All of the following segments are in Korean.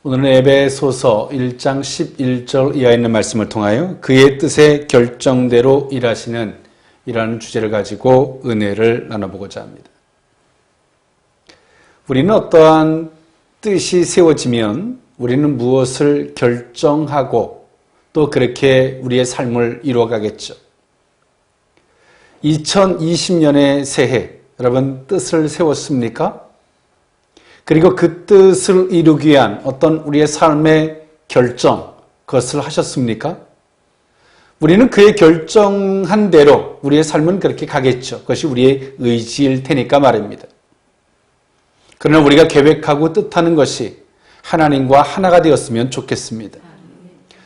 오늘은 에베소서 1장 11절 이하에 있는 말씀을 통하여 그의 뜻의 결정대로 일하시는 이라는 주제를 가지고 은혜를 나눠보고자 합니다. 우리는 어떠한 뜻이 세워지면 우리는 무엇을 결정하고 또 그렇게 우리의 삶을 이루어가겠죠. 2020년의 새해, 여러분 뜻을 세웠습니까? 그리고 그 뜻을 이루기 위한 어떤 우리의 삶의 결정, 그것을 하셨습니까? 우리는 그의 결정한 대로 우리의 삶은 그렇게 가겠죠. 그것이 우리의 의지일 테니까 말입니다. 그러나 우리가 계획하고 뜻하는 것이 하나님과 하나가 되었으면 좋겠습니다.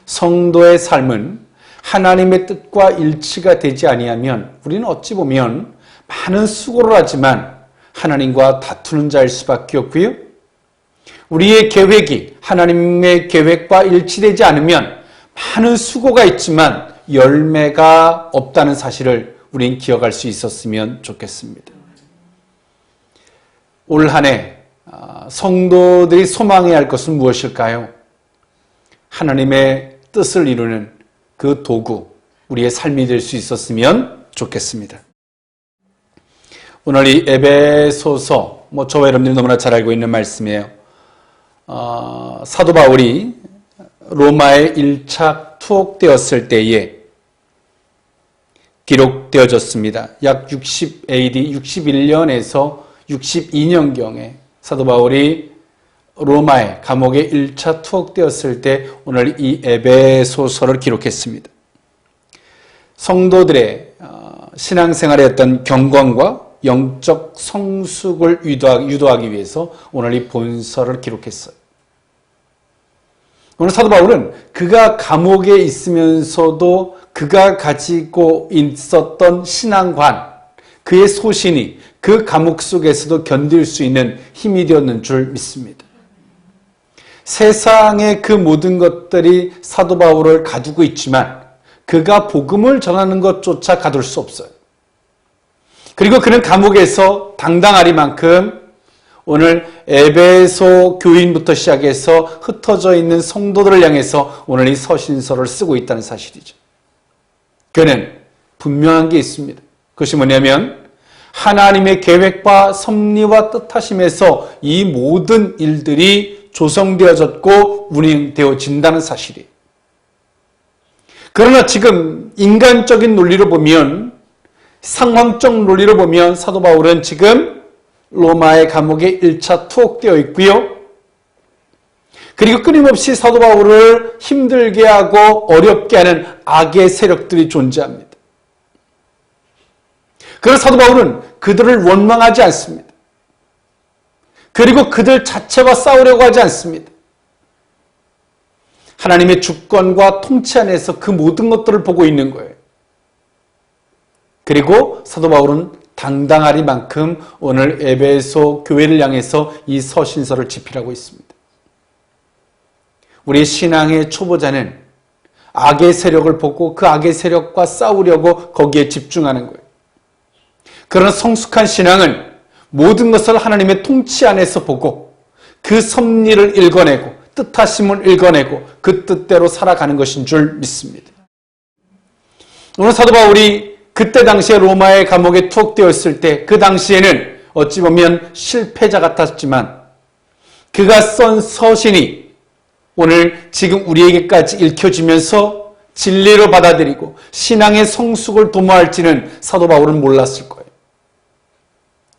성도의 삶은 하나님의 뜻과 일치가 되지 아니하면 우리는 어찌 보면 많은 수고를 하지만 하나님과 다투는 자일 수밖에 없고요. 우리의 계획이 하나님의 계획과 일치되지 않으면 많은 수고가 있지만 열매가 없다는 사실을 우린 기억할 수 있었으면 좋겠습니다. 올 한 해 성도들이 소망해야 할 것은 무엇일까요? 하나님의 뜻을 이루는 그 도구, 우리의 삶이 될 수 있었으면 좋겠습니다. 오늘 이 에베소서, 저와 여러분들이 너무나 잘 알고 있는 말씀이에요. 사도 바울이 로마에 1차 투옥되었을 때에 기록되어졌습니다. 약 60 AD 61년에서 62년경에 사도 바울이 로마의 감옥에 1차 투옥되었을 때 오늘 이 에베소서를 기록했습니다. 성도들의 신앙생활의 어떤 경건과 영적 성숙을 유도하기 위해서 오늘 이 본서를 기록했어요. 오늘 사도 바울은 그가 감옥에 있으면서도 그가 가지고 있었던 신앙관, 그의 소신이 그 감옥 속에서도 견딜 수 있는 힘이 되었는 줄 믿습니다. 세상의 그 모든 것들이 사도 바울을 가두고 있지만 그가 복음을 전하는 것조차 가둘 수 없어요. 그리고 그는 감옥에서 당당하리만큼 오늘 에베소 교인부터 시작해서 흩어져 있는 성도들을 향해서 오늘 이 서신서를 쓰고 있다는 사실이죠. 그는 분명한 게 있습니다. 그것이 뭐냐면 하나님의 계획과 섭리와 뜻하심에서 이 모든 일들이 조성되어졌고 운행되어진다는 사실이에요. 그러나 지금 인간적인 논리로 보면, 상황적 논리로 보면 사도 바울은 지금 로마의 감옥에 1차 투옥되어 있고요. 그리고 끊임없이 사도 바울을 힘들게 하고 어렵게 하는 악의 세력들이 존재합니다. 그래서 사도 바울은 그들을 원망하지 않습니다. 그리고 그들 자체와 싸우려고 하지 않습니다. 하나님의 주권과 통치 안에서 그 모든 것들을 보고 있는 거예요. 그리고 사도 바울은 당당하리만큼 오늘 에베소 교회를 향해서 이 서신서를 집필하고 있습니다. 우리의 신앙의 초보자는 악의 세력을 보고 그 악의 세력과 싸우려고 거기에 집중하는 거예요. 그러나 성숙한 신앙은 모든 것을 하나님의 통치 안에서 보고 그 섭리를 읽어내고 뜻하심을 읽어내고 그 뜻대로 살아가는 것인 줄 믿습니다. 오늘 사도 바울이 그때 당시에 로마의 감옥에 투옥되어 있을 때 그 당시에는 어찌 보면 실패자 같았지만 그가 쓴 서신이 오늘 지금 우리에게까지 읽혀지면서 진리로 받아들이고 신앙의 성숙을 도모할지는 사도 바울은 몰랐을 거예요.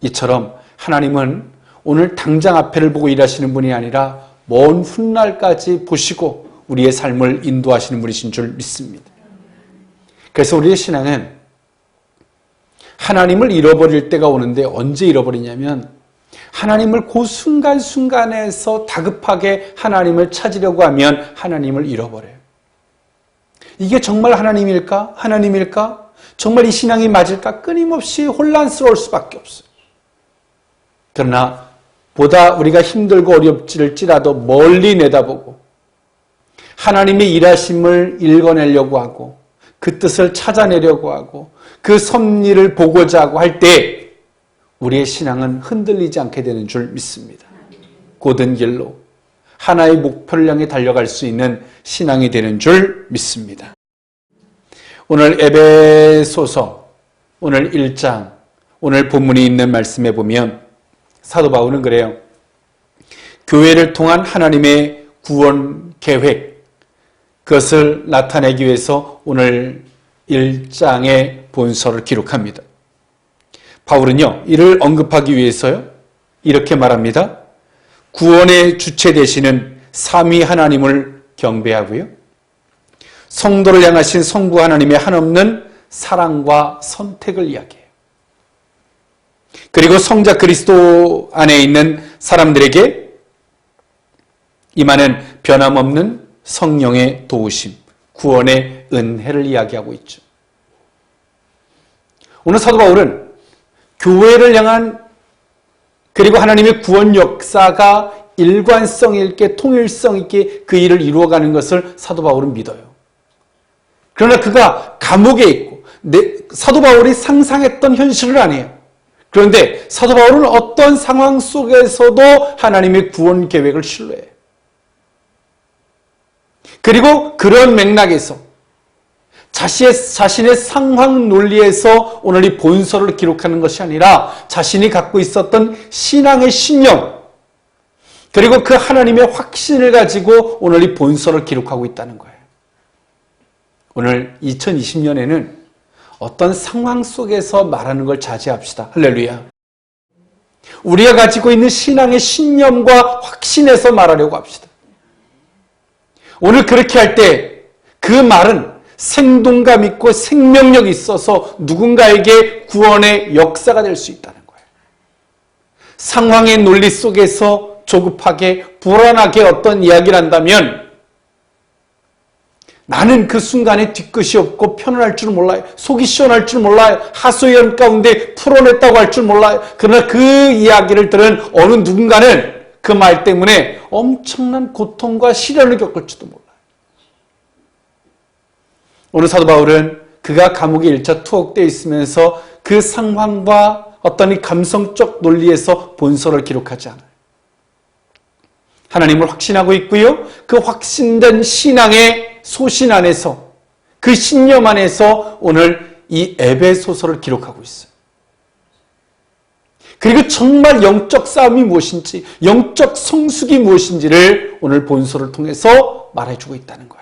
이처럼 하나님은 오늘 당장 앞에를 보고 일하시는 분이 아니라 먼 훗날까지 보시고 우리의 삶을 인도하시는 분이신 줄 믿습니다. 그래서 우리의 신앙은 하나님을 잃어버릴 때가 오는데 언제 잃어버리냐면 하나님을 그 순간순간에서 다급하게 하나님을 찾으려고 하면 하나님을 잃어버려요. 이게 정말 하나님일까? 하나님일까? 정말 이 신앙이 맞을까? 끊임없이 혼란스러울 수밖에 없어요. 그러나 보다 우리가 힘들고 어렵지라도 멀리 내다보고 하나님의 일하심을 읽어내려고 하고 그 뜻을 찾아내려고 하고 그 섭리를 보고자 하고 할 때 우리의 신앙은 흔들리지 않게 되는 줄 믿습니다. 곧은 길로 하나의 목표를 향해 달려갈 수 있는 신앙이 되는 줄 믿습니다. 오늘 에베소서 오늘 1장 오늘 본문이 있는 말씀에 보면 사도 바울은 그래요. 교회를 통한 하나님의 구원 계획, 그것을 나타내기 위해서 오늘 1장의 본서를 기록합니다. 바울은요, 이를 언급하기 위해서요, 이렇게 말합니다. 구원의 주체 되시는 삼위 하나님을 경배하고요, 성도를 향하신 성부 하나님의 한없는 사랑과 선택을 이야기해요. 그리고 성자 그리스도 안에 있는 사람들에게 임하는 변함없는 성령의 도우심, 구원의 은혜를 이야기하고 있죠. 오늘 사도 바울은 교회를 향한 그리고 하나님의 구원 역사가 일관성 있게 통일성 있게 그 일을 이루어가는 것을 사도 바울은 믿어요. 그러나 그가 감옥에 있고 사도 바울이 상상했던 현실은 아니에요. 그런데 사도 바울은 어떤 상황 속에서도 하나님의 구원 계획을 신뢰해요. 그리고 그런 맥락에서 자신의 상황 논리에서 오늘 이 본서를 기록하는 것이 아니라 자신이 갖고 있었던 신앙의 신념, 그리고 그 하나님의 확신을 가지고 오늘 이 본서를 기록하고 있다는 거예요. 오늘 2020년에는 어떤 상황 속에서 말하는 걸 자제합시다. 할렐루야. 우리가 가지고 있는 신앙의 신념과 확신에서 말하려고 합시다. 오늘 그렇게 할 때 그 말은 생동감 있고 생명력이 있어서 누군가에게 구원의 역사가 될 수 있다는 거예요. 상황의 논리 속에서 조급하게 불안하게 어떤 이야기를 한다면 나는 그 순간에 뒤끝이 없고 편안할 줄 몰라요. 속이 시원할 줄 몰라요. 하소연 가운데 풀어냈다고 할 줄 몰라요. 그러나 그 이야기를 들은 어느 누군가는 그 말 때문에 엄청난 고통과 시련을 겪을지도 몰라요. 오늘 사도 바울은 그가 감옥에 1차 투옥되어 있으면서 그 상황과 어떤 이 감성적 논리에서 본서를 기록하지 않아요. 하나님을 확신하고 있고요. 그 확신된 신앙의 소신 안에서 그 신념 안에서 오늘 이 에베소서를 기록하고 있어요. 그리고 정말 영적 싸움이 무엇인지, 영적 성숙이 무엇인지를 오늘 본서를 통해서 말해주고 있다는 거예요.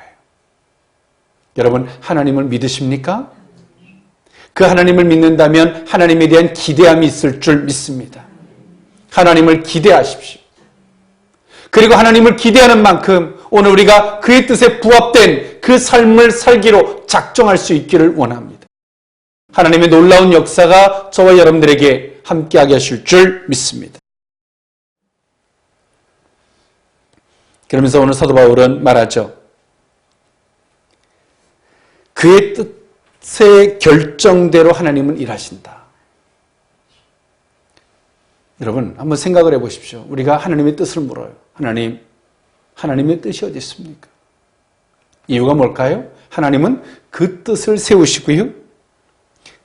여러분, 하나님을 믿으십니까? 그 하나님을 믿는다면 하나님에 대한 기대함이 있을 줄 믿습니다. 하나님을 기대하십시오. 그리고 하나님을 기대하는 만큼 오늘 우리가 그의 뜻에 부합된 그 삶을 살기로 작정할 수 있기를 원합니다. 하나님의 놀라운 역사가 저와 여러분들에게 함께하게 하실 줄 믿습니다. 그러면서 오늘 사도 바울은 말하죠. 그의 뜻의 결정대로 하나님은 일하신다. 여러분, 한번 생각을 해보십시오. 우리가 하나님의 뜻을 물어요. 하나님의 뜻이 어디 있습니까? 이유가 뭘까요? 하나님은 그 뜻을 세우시고요.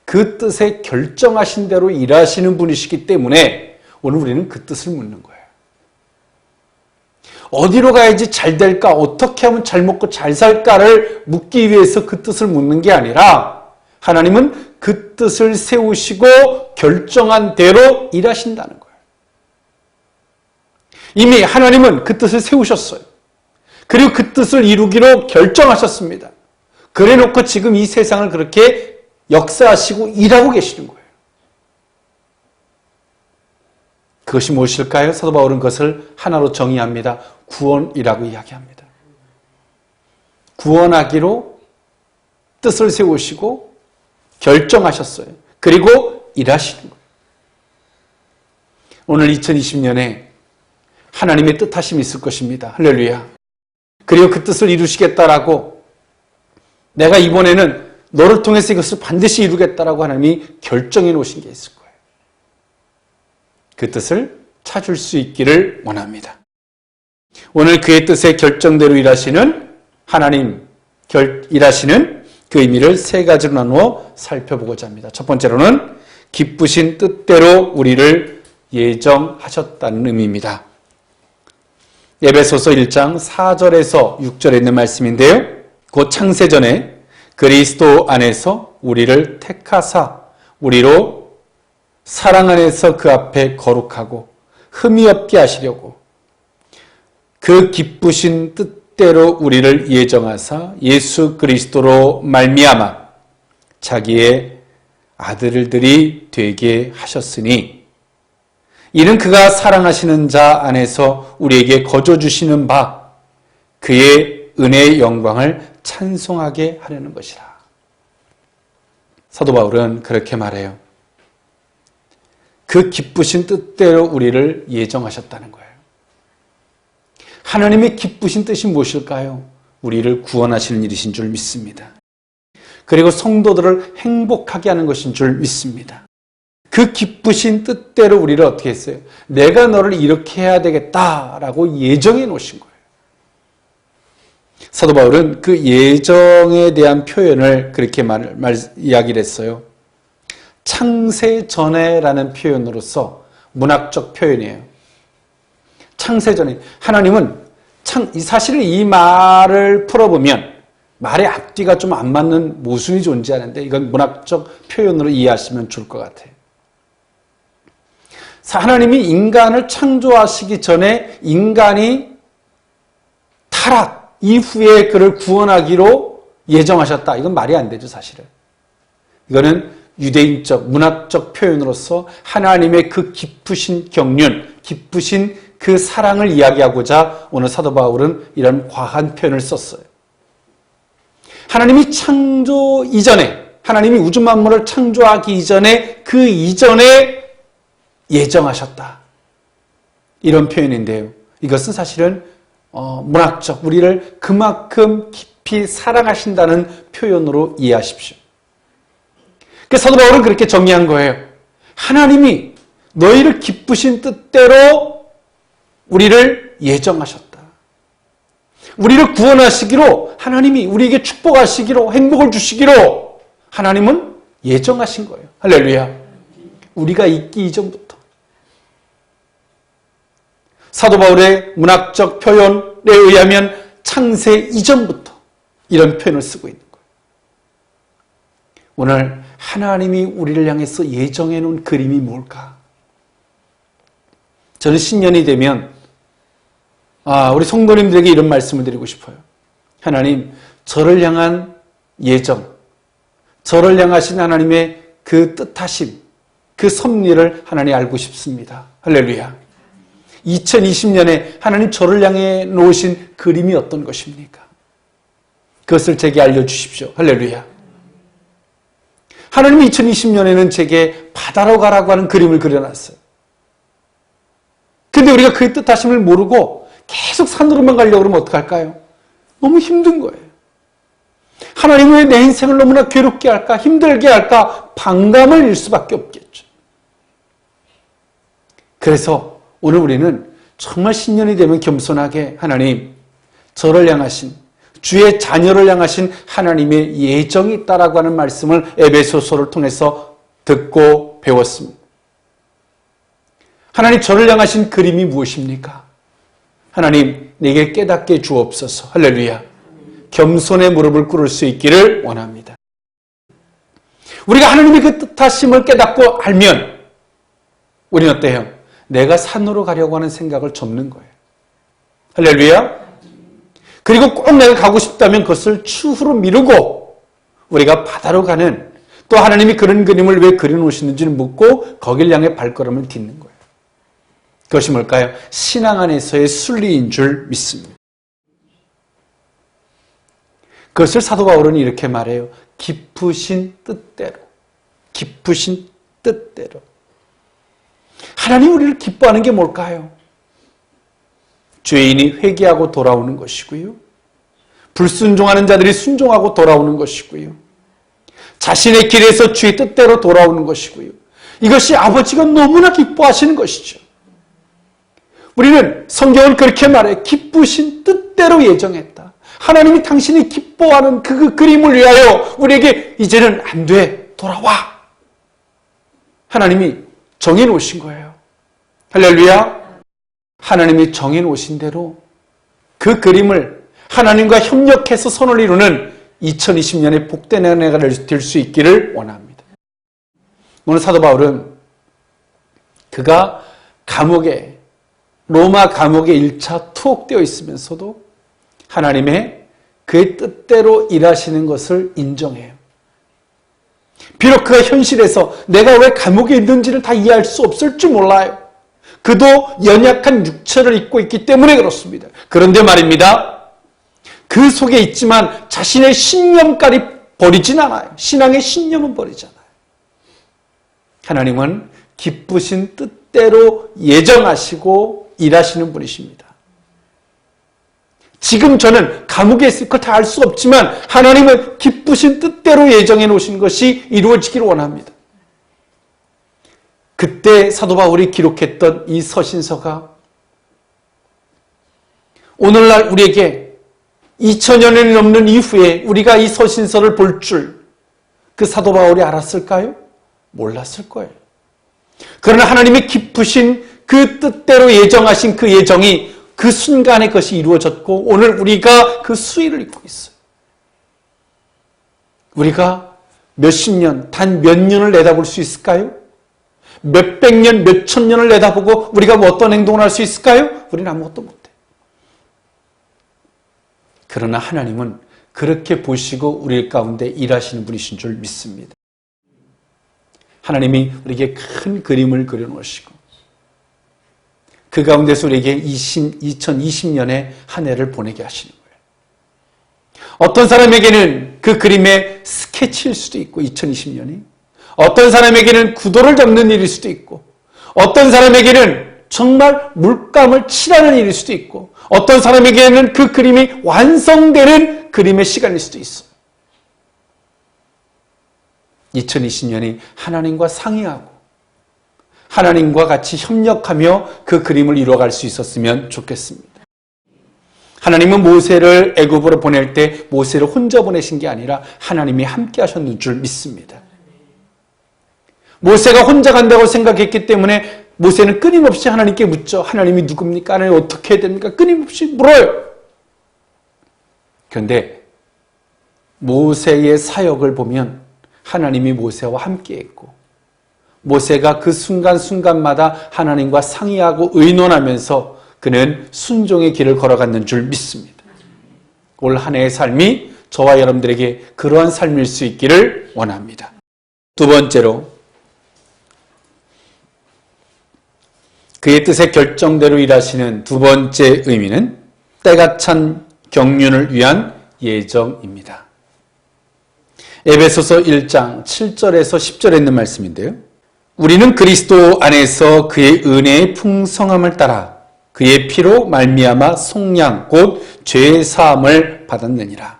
그 뜻에 결정하신 대로 일하시는 분이시기 때문에 오늘 우리는 그 뜻을 묻는 거예요. 어디로 가야지 잘 될까? 어떻게 하면 잘 먹고 잘 살까를 묻기 위해서 그 뜻을 묻는 게 아니라 하나님은 그 뜻을 세우시고 결정한 대로 일하신다는 거예요. 이미 하나님은 그 뜻을 세우셨어요. 그리고 그 뜻을 이루기로 결정하셨습니다. 그래 놓고 지금 이 세상을 그렇게 역사하시고 일하고 계시는 거예요. 그것이 무엇일까요? 사도 바울은 그것을 하나로 정의합니다. 구원이라고 이야기합니다. 구원하기로 뜻을 세우시고 결정하셨어요. 그리고 일하시는 거예요. 오늘 2020년에 하나님의 뜻하심이 있을 것입니다. 할렐루야. 그리고 그 뜻을 이루시겠다라고 내가 이번에는 너를 통해서 이것을 반드시 이루겠다라고 하나님이 결정해 놓으신 게 있을 거예요. 그 뜻을 찾을 수 있기를 원합니다. 오늘 그의 뜻의 결정대로 일하시는 하나님, 일하시는 그 의미를 세 가지로 나누어 살펴보고자 합니다. 첫 번째로는 기쁘신 뜻대로 우리를 예정하셨다는 의미입니다. 에베소서 1장 4절에서 6절에 있는 말씀인데요. 곧 창세전에 그리스도 안에서 우리를 택하사 우리로 사랑 안에서 그 앞에 거룩하고 흠이 없게 하시려고 그 기쁘신 뜻대로 우리를 예정하사 예수 그리스도로 말미암아 자기의 아들들이 되게 하셨으니 이는 그가 사랑하시는 자 안에서 우리에게 거저 주시는 바 그의 은혜의 영광을 찬송하게 하려는 것이라. 사도 바울은 그렇게 말해요. 그 기쁘신 뜻대로 우리를 예정하셨다는 거예요. 하나님의 기쁘신 뜻이 무엇일까요? 우리를 구원하시는 일이신 줄 믿습니다. 그리고 성도들을 행복하게 하는 것인 줄 믿습니다. 그 기쁘신 뜻대로 우리를 어떻게 했어요? 내가 너를 이렇게 해야 되겠다라고 예정해 놓으신 거예요. 사도 바울은 그 예정에 대한 표현을 그렇게 이야기를 했어요. 창세 전에라는 표현으로서 문학적 표현이에요. 창세 전에 하나님은 사실 이 말을 풀어보면 말의 앞뒤가 좀 안 맞는 모순이 존재하는데 이건 문학적 표현으로 이해하시면 좋을 것 같아요. 하나님이 인간을 창조하시기 전에 인간이 타락 이후에 그를 구원하기로 예정하셨다. 이건 말이 안 되죠, 사실은. 이거는 유대인적, 문학적 표현으로서 하나님의 그 깊으신 경륜, 깊으신 그 사랑을 이야기하고자 오늘 사도 바울은 이런 과한 표현을 썼어요. 하나님이 창조 이전에, 하나님이 우주 만물을 창조하기 이전에 그 이전에 예정하셨다. 이런 표현인데요. 이것은 사실은 문학적, 우리를 그만큼 깊이 사랑하신다는 표현으로 이해하십시오. 그래서 사도 바울은 그렇게 정리한 거예요. 하나님이 너희를 기쁘신 뜻대로 우리를 예정하셨다. 우리를 구원하시기로, 하나님이 우리에게 축복하시기로, 행복을 주시기로 하나님은 예정하신 거예요. 할렐루야. 우리가 있기 이전부터. 사도 바울의 문학적 표현에 의하면 창세 이전부터 이런 표현을 쓰고 있는 거예요. 오늘 하나님이 우리를 향해서 예정해 놓은 그림이 뭘까? 저는 신년이 되면 우리 성도님들에게 이런 말씀을 드리고 싶어요. 하나님, 저를 향한 예정, 저를 향하신 하나님의 그 뜻하심, 그 섭리를 하나님 알고 싶습니다. 할렐루야. 2020년에 하나님 저를 향해 놓으신 그림이 어떤 것입니까? 그것을 제게 알려주십시오. 할렐루야. 하나님이 2020년에는 제게 바다로 가라고 하는 그림을 그려놨어요. 근데 우리가 그의 뜻하심을 모르고 계속 산으로만 가려고 그러면 어떡할까요? 너무 힘든 거예요. 하나님은 왜 내 인생을 너무나 괴롭게 할까? 힘들게 할까? 반감을 일 수밖에 없겠죠. 그래서 오늘 우리는 정말 신년이 되면 겸손하게 하나님, 저를 향하신, 주의 자녀를 향하신 하나님의 예정이 있다라고 하는 말씀을 에베소서를 통해서 듣고 배웠습니다. 하나님, 저를 향하신 그림이 무엇입니까? 하나님, 내게 깨닫게 주옵소서. 할렐루야. 겸손의 무릎을 꿇을 수 있기를 원합니다. 우리가 하나님의 그 뜻하심을 깨닫고 알면 우리는 어때요? 내가 산으로 가려고 하는 생각을 접는 거예요. 할렐루야. 그리고 꼭 내가 가고 싶다면 그것을 추후로 미루고 우리가 바다로 가는, 또 하나님이 그런 그림을 왜 그려놓으시는지를 묻고 거길 향해 발걸음을 딛는 거예요. 그것이 뭘까요? 신앙 안에서의 순리인 줄 믿습니다. 그것을 사도 바울은 이렇게 말해요. 기쁘신 뜻대로. 기쁘신 뜻대로. 하나님 우리를 기뻐하는 게 뭘까요? 죄인이 회개하고 돌아오는 것이고요. 불순종하는 자들이 순종하고 돌아오는 것이고요. 자신의 길에서 주의 뜻대로 돌아오는 것이고요. 이것이 아버지가 너무나 기뻐하시는 것이죠. 우리는 성경은 그렇게 말해요. 기쁘신 뜻대로 예정했다. 하나님이 당신이 기뻐하는 그 그림을 위하여 우리에게 이제는 안 돼, 돌아와. 하나님이 정해놓으신 거예요. 할렐루야. 하나님이 정해놓으신 대로 그 그림을 하나님과 협력해서 선을 이루는 2020년의 복된 한 해가 될 수 있기를 원합니다. 오늘 사도 바울은 그가 감옥에, 로마 감옥에 1차 투옥되어 있으면서도 하나님의 그의 뜻대로 일하시는 것을 인정해요. 비록 그가 현실에서 내가 왜 감옥에 있는지를 다 이해할 수 없을지 몰라요. 그도 연약한 육체를 입고 있기 때문에 그렇습니다. 그런데 말입니다. 그 속에 있지만 자신의 신념까지 버리진 않아요. 신앙의 신념은 버리지 않아요. 하나님은 기쁘신 뜻대로 예정하시고 일하시는 분이십니다. 지금 저는 감옥에 있을 걸 다 알 수 없지만 하나님은 기쁘신 뜻대로 예정해 놓으신 것이 이루어지기를 원합니다. 그때 사도 바울이 기록했던 이 서신서가 오늘날 우리에게 2000년이 넘는 이후에 우리가 이 서신서를 볼 줄 그 사도 바울이 알았을까요? 몰랐을 거예요. 그러나 하나님의 기쁘신 그 뜻대로 예정하신 그 예정이 그 순간에 그것이 이루어졌고 오늘 우리가 그 수위를 입고 있어요. 우리가 몇십 년, 단 몇 년을 내다볼 수 있을까요? 몇백 년, 몇천 년을 내다보고 우리가 뭐 어떤 행동을 할 수 있을까요? 우리는 아무것도 못해요. 그러나 하나님은 그렇게 보시고 우리 가운데 일하시는 분이신 줄 믿습니다. 하나님이 우리에게 큰 그림을 그려놓으시고 그 가운데서 우리에게 2020년의 한 해를 보내게 하시는 거예요. 어떤 사람에게는 그 그림의 스케치일 수도 있고 2020년이 어떤 사람에게는 구도를 잡는 일일 수도 있고 어떤 사람에게는 정말 물감을 칠하는 일일 수도 있고 어떤 사람에게는 그 그림이 완성되는 그림의 시간일 수도 있어요. 2020년이 하나님과 상의하고 하나님과 같이 협력하며 그 그림을 이루어갈 수 있었으면 좋겠습니다. 하나님은 모세를 애굽으로 보낼 때 모세를 혼자 보내신 게 아니라 하나님이 함께 하셨는 줄 믿습니다. 모세가 혼자 간다고 생각했기 때문에 모세는 끊임없이 하나님께 묻죠. 하나님이 누굽니까? 하나님 어떻게 해야 됩니까? 끊임없이 물어요. 그런데 모세의 사역을 보면 하나님이 모세와 함께 했고 모세가 그 순간순간마다 하나님과 상의하고 의논하면서 그는 순종의 길을 걸어갔는 줄 믿습니다. 올 한 해의 삶이 저와 여러분들에게 그러한 삶일 수 있기를 원합니다. 두 번째로 그의 뜻의 결정대로 일하시는 두 번째 의미는 때가 찬 경륜을 위한 예정입니다. 에베소서 1장 7절에서 10절에 있는 말씀인데요. 우리는 그리스도 안에서 그의 은혜의 풍성함을 따라 그의 피로 말미암아 속량 곧 죄의 사함을 받았느니라.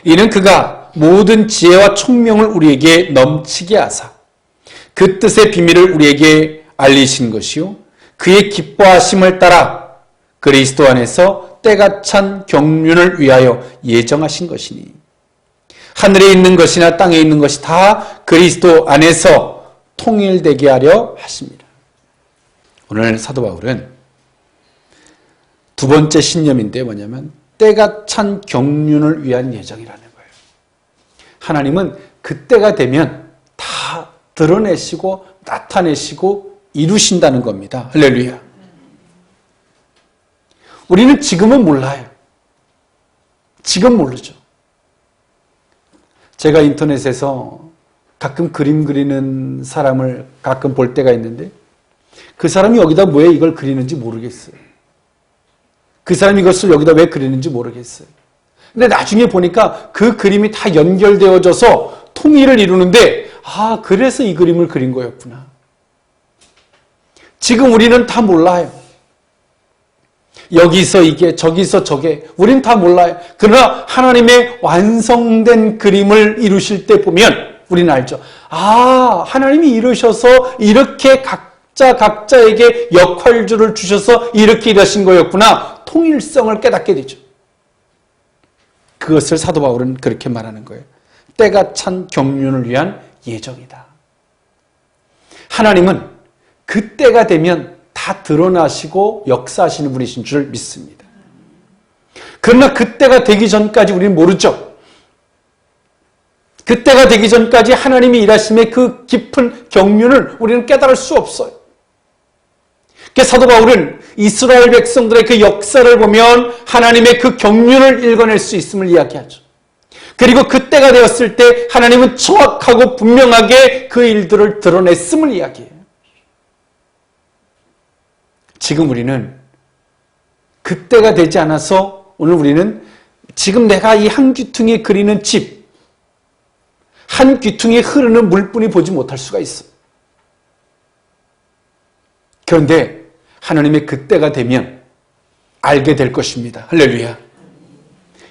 이는 그가 모든 지혜와 총명을 우리에게 넘치게 하사 그 뜻의 비밀을 우리에게 알리신 것이요 그의 기뻐하심을 따라 그리스도 안에서 때가 찬 경륜을 위하여 예정하신 것이니 하늘에 있는 것이나 땅에 있는 것이 다 그리스도 안에서 통일되게 하려 하십니다. 오늘 사도 바울은 두 번째 신념인데 뭐냐면 때가 찬 경륜을 위한 예정이라는 거예요. 하나님은 그때가 되면 다 드러내시고 나타내시고 이루신다는 겁니다. 할렐루야. 우리는 지금은 몰라요. 지금 모르죠. 제가 인터넷에서 가끔 그림 그리는 사람을 가끔 볼 때가 있는데 그 사람이 여기다 왜 이걸 그리는지 모르겠어요. 그 사람이 이것을 여기다 왜 그리는지 모르겠어요. 근데 나중에 보니까 그 그림이 다 연결되어져서 통일을 이루는데 그래서 이 그림을 그린 거였구나. 지금 우리는 다 몰라요. 여기서 이게 저기서 저게 우리는 다 몰라요. 그러나 하나님의 완성된 그림을 이루실 때 보면 우리는 알죠. 하나님이 이루셔서 이렇게 각자에게 역할줄을 주셔서 이렇게 일하신 거였구나. 통일성을 깨닫게 되죠. 그것을 사도 바울은 그렇게 말하는 거예요. 때가 찬 경륜을 위한 예정이다. 하나님은 그 때가 되면 다 드러나시고 역사하시는 분이신 줄 믿습니다. 그러나 그때가 되기 전까지 우리는 모르죠. 그때가 되기 전까지 하나님이 일하심의 그 깊은 경륜을 우리는 깨달을 수 없어요. 사도 바울은 이스라엘 백성들의 그 역사를 보면 하나님의 그 경륜을 읽어낼 수 있음을 이야기하죠. 그리고 그때가 되었을 때 하나님은 정확하고 분명하게 그 일들을 드러냈음을 이야기해요. 지금 우리는 그때가 되지 않아서 오늘 우리는 지금 내가 이 한 귀퉁이에 그리는 집, 한 귀퉁이에 흐르는 물뿐이 보지 못할 수가 있어요. 그런데 하나님의 그때가 되면 알게 될 것입니다. 할렐루야.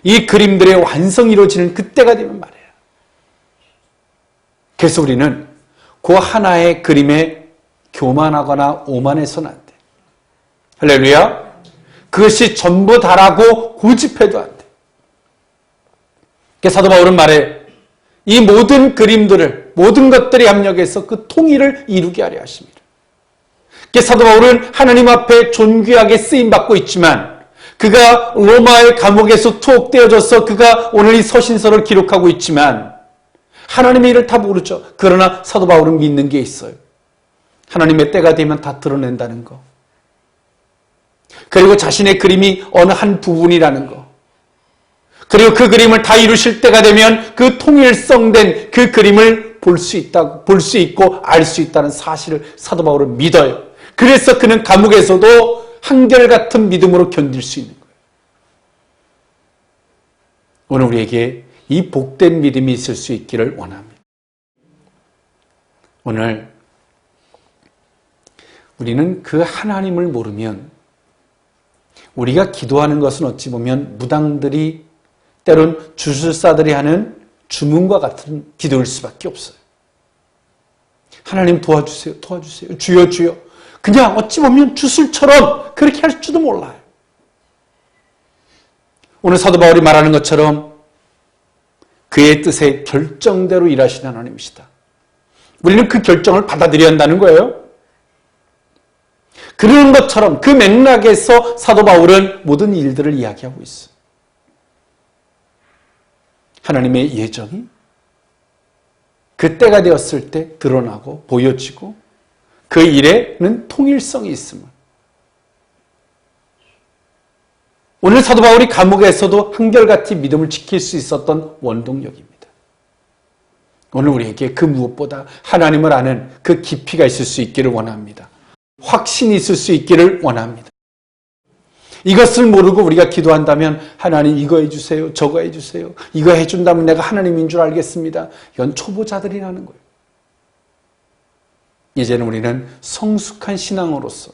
이 그림들의 완성이 이루어지는 그때가 되면 말이에요. 그래서 우리는 그 하나의 그림에 교만하거나 오만해서는 안 돼. 할렐루야. 그것이 전부 다라고 고집해도 안 돼. 그래서 사도 바울은 말해 이 모든 그림들을 모든 것들이 합력해서 그 통일을 이루게 하려 하십니다. 사도 바울은 하나님 앞에 존귀하게 쓰임받고 있지만 그가 로마의 감옥에서 투옥되어져서 그가 오늘 이 서신서를 기록하고 있지만 하나님의 일을 다 모르죠. 그러나 사도 바울은 믿는 게 있어요. 하나님의 때가 되면 다 드러낸다는 거. 그리고 자신의 그림이 어느 한 부분이라는 거. 그리고 그 그림을 다 이루실 때가 되면 그 통일성된 그 그림을 볼 수 있고 알 수 있다는 사실을 사도 바울은 믿어요. 그래서 그는 감옥에서도 한결같은 믿음으로 견딜 수 있는 거예요. 오늘 우리에게 이 복된 믿음이 있을 수 있기를 원합니다. 오늘 우리는 그 하나님을 모르면 우리가 기도하는 것은 어찌 보면 무당들이 때론 주술사들이 하는 주문과 같은 기도일 수밖에 없어요. 하나님 도와주세요. 도와주세요. 주여 주여. 그냥 어찌 보면 주술처럼 그렇게 할 줄도 몰라요. 오늘 사도 바울이 말하는 것처럼 그의 뜻에 결정대로 일하시는 하나님이시다. 우리는 그 결정을 받아들여야 한다는 거예요. 그런 것처럼 그 맥락에서 사도 바울은 모든 일들을 이야기하고 있어요. 하나님의 예정이 그 때가 되었을 때 드러나고 보여지고 그 일에는 통일성이 있음을. 오늘 사도 바울이 감옥에서도 한결같이 믿음을 지킬 수 있었던 원동력입니다. 오늘 우리에게 그 무엇보다 하나님을 아는 그 깊이가 있을 수 있기를 원합니다. 확신이 있을 수 있기를 원합니다. 이것을 모르고 우리가 기도한다면 하나님 이거 해주세요. 저거 해주세요. 이거 해준다면 내가 하나님인 줄 알겠습니다. 이건 초보자들이라는 거예요. 이제는 우리는 성숙한 신앙으로서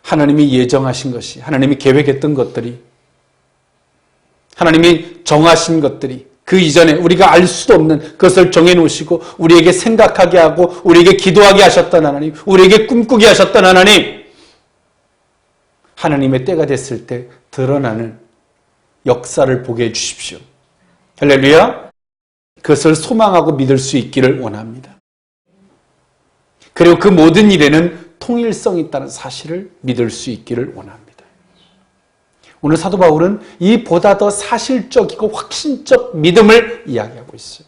하나님이 예정하신 것이, 하나님이 계획했던 것들이, 하나님이 정하신 것들이 그 이전에 우리가 알 수도 없는 그것을 정해놓으시고 우리에게 생각하게 하고 우리에게 기도하게 하셨던 하나님, 우리에게 꿈꾸게 하셨던 하나님, 하나님의 때가 됐을 때 드러나는 역사를 보게 해주십시오. 할렐루야. 그것을 소망하고 믿을 수 있기를 원합니다. 그리고 그 모든 일에는 통일성이 있다는 사실을 믿을 수 있기를 원합니다. 오늘 사도 바울은 이 보다 더 사실적이고 확신적 믿음을 이야기하고 있어요.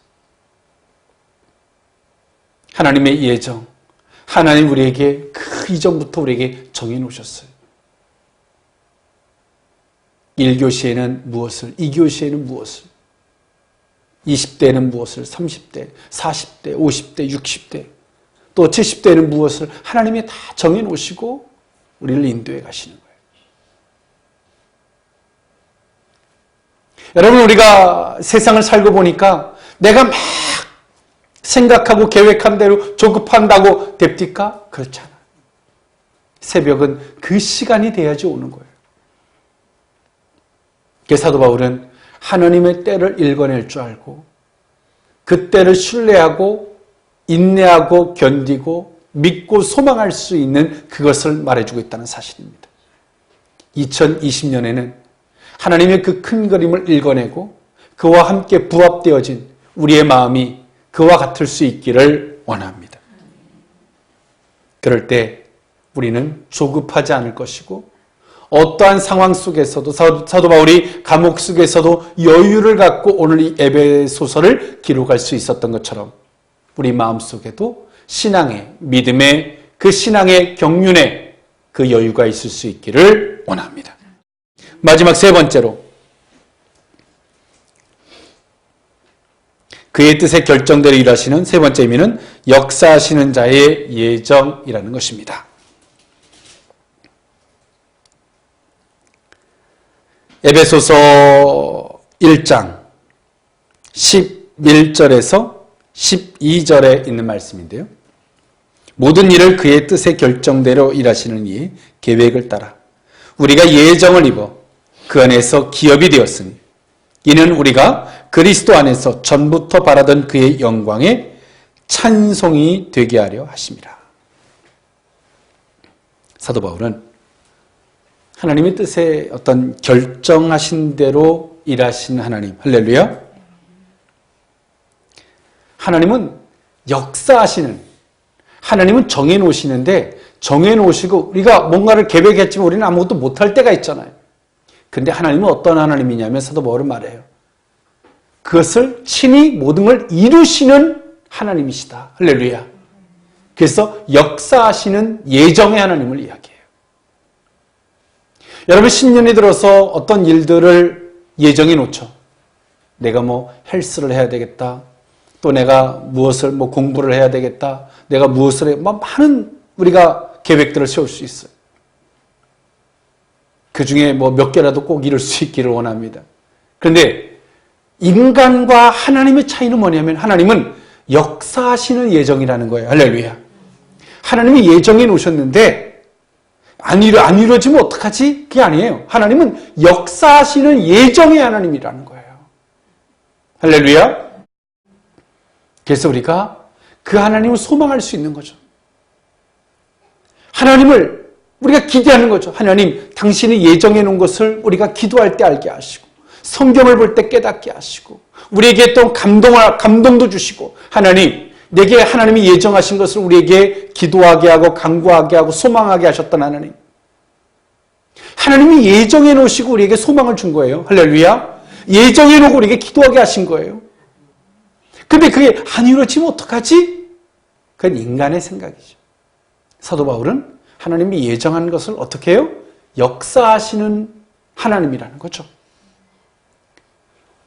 하나님의 예정, 하나님 우리에게 그 이전부터 우리에게 정해놓으셨어요. 1교시에는 무엇을, 2교시에는 무엇을, 20대에는 무엇을, 30대, 40대, 50대, 60대, 또 70대에는 무엇을 하나님이 다 정해놓으시고 우리를 인도해 가시는 거예요. 여러분, 우리가 세상을 살고 보니까 내가 막 생각하고 계획한 대로 조급한다고 됩니까? 그렇지 않아요. 새벽은 그 시간이 돼야지 오는 거예요. 사도 바울은 하나님의 때를 읽어낼 줄 알고 그 때를 신뢰하고 인내하고 견디고 믿고 소망할 수 있는 그것을 말해주고 있다는 사실입니다. 2020년에는 하나님의 그 큰 그림을 읽어내고 그와 함께 부합되어진 우리의 마음이 그와 같을 수 있기를 원합니다. 그럴 때 우리는 조급하지 않을 것이고 어떠한 상황 속에서도 사도 바울이 감옥 속에서도 여유를 갖고 오늘 이 에베소서를 기록할 수 있었던 것처럼 우리 마음속에도 신앙의 믿음의 그 신앙의 경륜에 그 여유가 있을 수 있기를 원합니다. 마지막 세 번째로 그의 뜻에 결정대로 일하시는 세 번째 의미는 역사하시는 자의 예정이라는 것입니다. 에베소서 1장 11절에서 12절에 있는 말씀인데요. 모든 일을 그의 뜻의 결정대로 일하시는 이의 계획을 따라 우리가 예정을 입어 그 안에서 기업이 되었으니 이는 우리가 그리스도 안에서 전부터 바라던 그의 영광에 찬송이 되게 하려 하심이라. 사도 바울은 하나님의 뜻에 어떤 결정하신 대로 일하신 하나님, 할렐루야. 하나님은 역사하시는, 하나님은 정해놓으시는데 정해놓으시고 우리가 뭔가를 계획했지만 우리는 아무것도 못할 때가 있잖아요. 근데 하나님은 어떤 하나님이냐면 사도 바울은 말해요. 그것을 친히 모든 걸 이루시는 하나님이시다. 할렐루야. 그래서 역사하시는 예정의 하나님을 이야기해요. 여러분 신년이 들어서 어떤 일들을 예정해 놓죠. 내가 헬스를 해야 되겠다. 또 내가 무엇을 공부를 해야 되겠다. 내가 무엇을 많은 우리가 계획들을 세울 수 있어요. 그 중에 몇 개라도 꼭 이룰 수 있기를 원합니다. 그런데 인간과 하나님의 차이는 뭐냐면 하나님은 역사하시는 예정이라는 거예요. 할렐루야. 하나님이 예정해 놓으셨는데 안 이루어지면 어떡하지? 그게 아니에요. 하나님은 역사하시는 예정의 하나님이라는 거예요. 할렐루야. 그래서 우리가 그 하나님을 소망할 수 있는 거죠. 하나님을 우리가 기대하는 거죠. 하나님, 당신이 예정해 놓은 것을 우리가 기도할 때 알게 하시고 성경을 볼 때 깨닫게 하시고 우리에게 또 감동도 주시고 하나님, 내게 하나님이 예정하신 것을 우리에게 기도하게 하고 간구하게 하고 소망하게 하셨던 하나님. 하나님이 예정해 놓으시고 우리에게 소망을 준 거예요. 할렐루야. 예정해 놓고 우리에게 기도하게 하신 거예요. 근데 그게 안 이루어지면 어떡하지? 그건 인간의 생각이죠. 사도 바울은 하나님이 예정한 것을 어떻게 해요? 역사하시는 하나님이라는 거죠.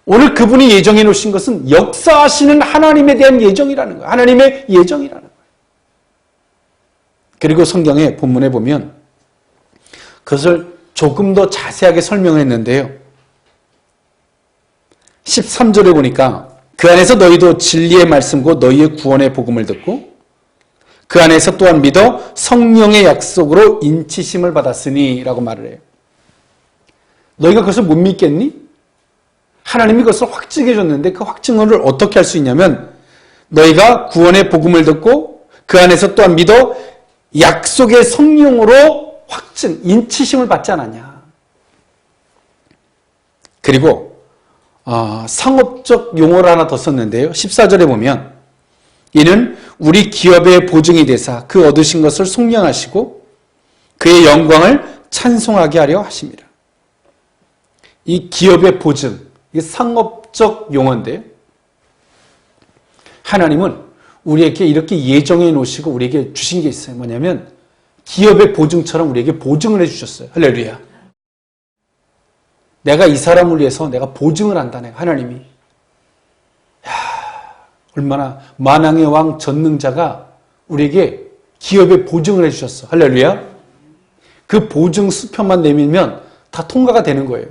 오늘 그분이 예정해 놓으신 것은 역사하시는 하나님에 대한 예정이라는 거예요. 하나님의 예정이라는 거예요. 그리고 성경의 본문에 보면 그것을 조금 더 자세하게 설명했는데요. 13절에 보니까 그 안에서 너희도 진리의 말씀과 너희의 구원의 복음을 듣고 그 안에서 또한 믿어 성령의 약속으로 인치심을 받았으니 라고 말을 해요. 너희가 그것을 못 믿겠니? 하나님이 그것을 확증해 줬는데 그 확증을 어떻게 할 수 있냐면 너희가 구원의 복음을 듣고 그 안에서 또한 믿어 약속의 성령으로 확증, 인치심을 받지 않았냐. 그리고 상업적 용어를 하나 더 썼는데요. 14절에 보면 이는 우리 기업의 보증이 되사 그 얻으신 것을 속량하시고 그의 영광을 찬송하게 하려 하십니다. 이 기업의 보증, 이게 상업적 용어인데요. 하나님은 우리에게 이렇게 예정해 놓으시고 우리에게 주신 게 있어요. 뭐냐면 기업의 보증처럼 우리에게 보증을 해주셨어요. 할렐루야. 내가 이 사람을 위해서 내가 보증을 한다. 내가 하나님이. 얼마나 만왕의 왕 전능자가 우리에게 기업의 보증을 해주셨어. 할렐루야. 그 보증 수표만 내밀면 다 통과가 되는 거예요.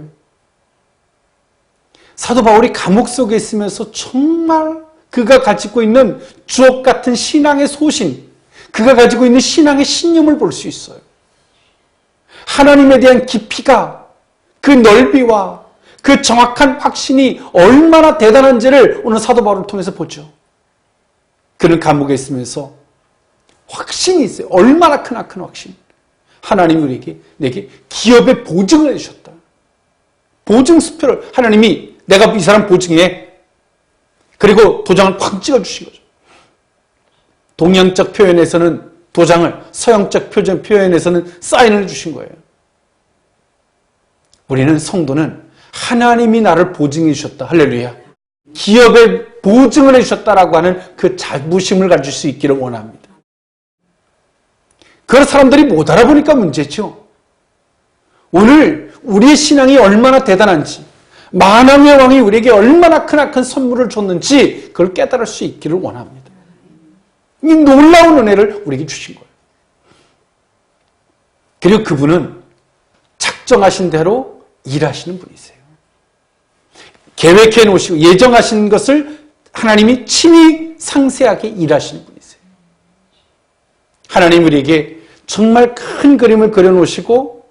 사도 바울이 감옥 속에 있으면서 정말 그가 가지고 있는 주옥 같은 신앙의 소신, 그가 가지고 있는 신앙의 신념을 볼 수 있어요. 하나님에 대한 깊이가, 그 넓이와 그 정확한 확신이 얼마나 대단한지를 오늘 사도 바울을 통해서 보죠. 그는 감옥에 있으면서 확신이 있어요. 얼마나 큰 확신. 하나님이 우리에게, 내게 기업의 보증을 해주셨다. 보증 수표를 하나님이 내가 이 사람 보증해. 그리고 도장을 팍 찍어주신 거죠. 동양적 표현에서는 도장을, 서양적 표현에서는 사인을 해주신 거예요. 우리는 성도는 하나님이 나를 보증해 주셨다. 할렐루야. 기업에 보증을 해주셨다라고 하는 그 자부심을 가질 수 있기를 원합니다. 그걸 사람들이 못 알아보니까 문제죠. 오늘 우리의 신앙이 얼마나 대단한지, 만왕의 왕이 우리에게 얼마나 크나큰 선물을 줬는지 그걸 깨달을 수 있기를 원합니다. 이 놀라운 은혜를 우리에게 주신 거예요. 그리고 그분은 작정하신 대로 일하시는 분이세요. 계획해 놓으시고 예정하신 것을 하나님이 친히 상세하게 일하시는 분이세요. 하나님 우리에게 정말 큰 그림을 그려놓으시고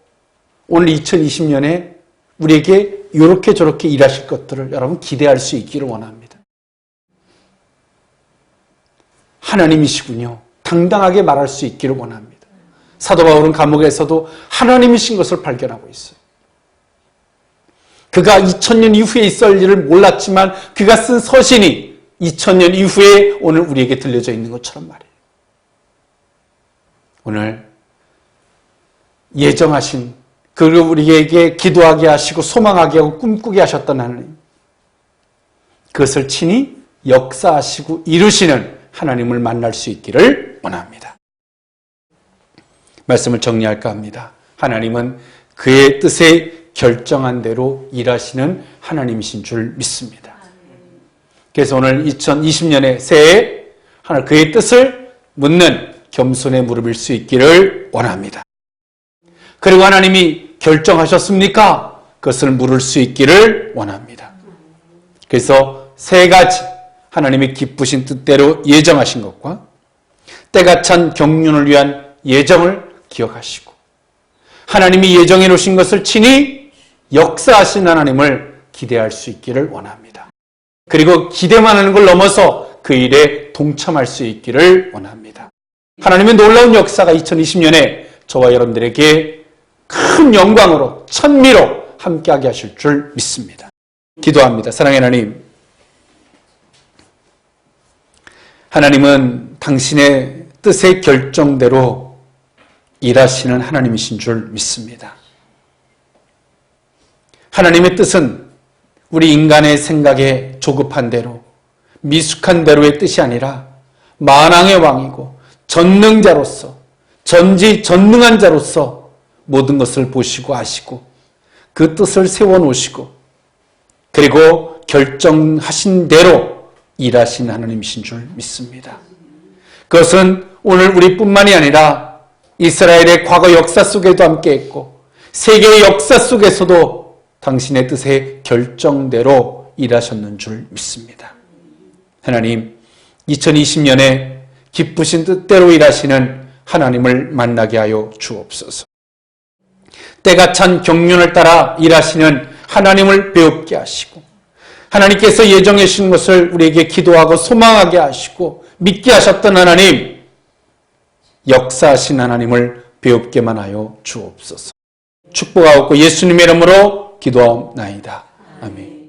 오늘 2020년에 우리에게 이렇게 저렇게 일하실 것들을 여러분 기대할 수 있기를 원합니다. 하나님이시군요. 당당하게 말할 수 있기를 원합니다. 사도 바울은 감옥에서도 하나님이신 것을 발견하고 있어요. 그가 2000년 이후에 있을 일을 몰랐지만 그가 쓴 서신이 2000년 이후에 오늘 우리에게 들려져 있는 것처럼 말이에요. 오늘 예정하신, 그리고 우리에게 기도하게 하시고 소망하게 하고 꿈꾸게 하셨던 하나님, 그것을 친히 역사하시고 이루시는 하나님을 만날 수 있기를 원합니다. 말씀을 정리할까 합니다. 하나님은 그의 뜻에 결정한 대로 일하시는 하나님이신 줄 믿습니다. 그래서 오늘 2020년의 새해 하나님 그의 뜻을 묻는 겸손의 무릎일 수 있기를 원합니다. 그리고 하나님이 결정하셨습니까? 그것을 물을 수 있기를 원합니다. 그래서 세 가지 하나님이 기쁘신 뜻대로 예정하신 것과 때가 찬 경륜을 위한 예정을 기억하시고 하나님이 예정해 놓으신 것을 친히 역사하신 하나님을 기대할 수 있기를 원합니다. 그리고 기대만 하는 걸 넘어서 그 일에 동참할 수 있기를 원합니다. 하나님의 놀라운 역사가 2020년에 저와 여러분들에게 큰 영광으로 천미로 함께하게 하실 줄 믿습니다. 기도합니다. 사랑의 하나님, 하나님은 당신의 뜻의 결정대로 일하시는 하나님이신 줄 믿습니다. 하나님의 뜻은 우리 인간의 생각에 조급한 대로, 미숙한 대로의 뜻이 아니라 만왕의 왕이고 전능자로서, 전지전능한 자로서 모든 것을 보시고 아시고 그 뜻을 세워놓으시고 그리고 결정하신 대로 일하신 하나님이신 줄 믿습니다. 그것은 오늘 우리뿐만이 아니라 이스라엘의 과거 역사 속에도 함께했고 세계의 역사 속에서도 당신의 뜻의 결정대로 일하셨는 줄 믿습니다. 하나님, 2020년에 기쁘신 뜻대로 일하시는 하나님을 만나게 하여 주옵소서. 때가 찬 경륜을 따라 일하시는 하나님을 배웁게 하시고 하나님께서 예정해 주신 것을 우리에게 기도하고 소망하게 하시고 믿게 하셨던 하나님, 역사하신 하나님을 배웁게만 하여 주옵소서. 축복하옵고 예수님의 이름으로 기도하옵나이다. 아멘.